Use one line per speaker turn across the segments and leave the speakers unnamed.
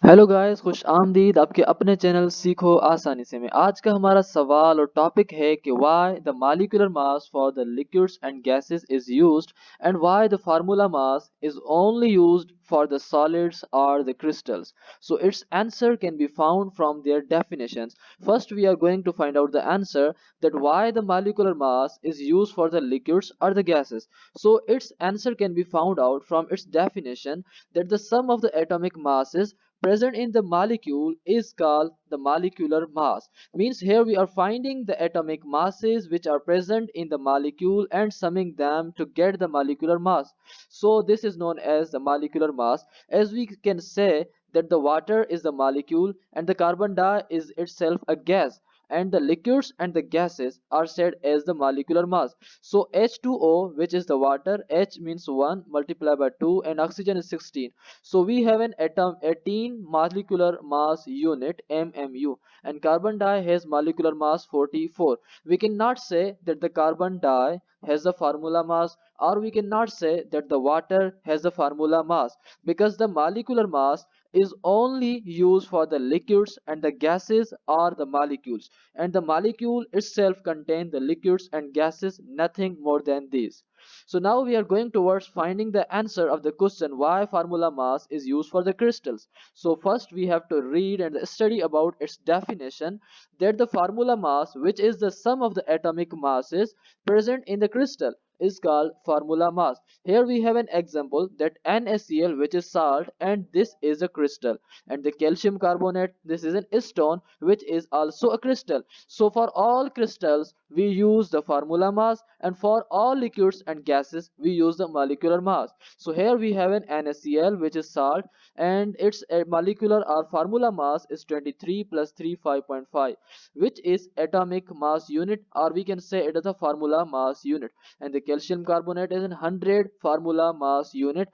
Hello guys, खुश आमदीद आपके अपने चैनल सीखो आसानी से में। आज का हमारा सवाल और टॉपिक है कि why the molecular mass for the liquids and gases is used and why the formula mass is only used for the solids or the crystals. So its answer can be found from their definitions. First we are going to find out the answer that why the molecular mass is used for the liquids or the gases. So its answer can be found out from its definition that the sum of the atomic masses present in the molecule is called the molecular mass. Means here we are finding the atomic masses which are present in the molecule and summing them to get the molecular mass. So this is known as the molecular mass. As we can say that the water is the molecule and the carbon dioxide is itself a gas, and the liquids and the gases are said as the molecular mass. So H2O, which is the water, H means 1 multiplied by 2 and oxygen is 16. So we have an atom 18 molecular mass unit MMU, and carbon dioxide has molecular mass 44. We cannot say that the carbon dioxide has the formula mass, or we cannot say that the water has the formula mass, because the molecular mass is only used for the liquids and the gases or the molecules, and the molecule itself contains the liquids and gases, nothing more than these. So now we are going towards finding the answer of the question why formula mass is used for the crystals. So first we have to read and study about its definition, that the formula mass, which is the sum of the atomic masses present in the crystal, is called formula mass. Here we have an example that NaCl, which is salt, and this is a crystal, and the calcium carbonate, this is an stone which is also a crystal. So for all crystals we use the formula mass, and for all liquids and gases we use the molecular mass. So here we have an NaCl, which is salt, and its molecular or formula mass is 23 plus 3 5.5, which is atomic mass unit, or we can say it is a formula mass unit, and the calcium carbonate is in 100 formula mass unit.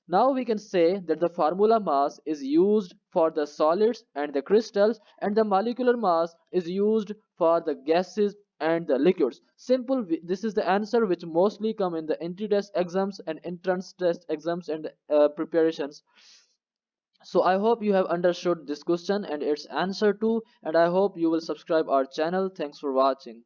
Now we can say that the formula mass is used for the solids and the crystals, and the molecular mass is used for the gases and the liquids. Simple. This is the answer which mostly come in the entry test exams and entrance test exams and preparations. So I hope you have understood this question and its answer too, and I hope you will subscribe our channel. Thanks for watching.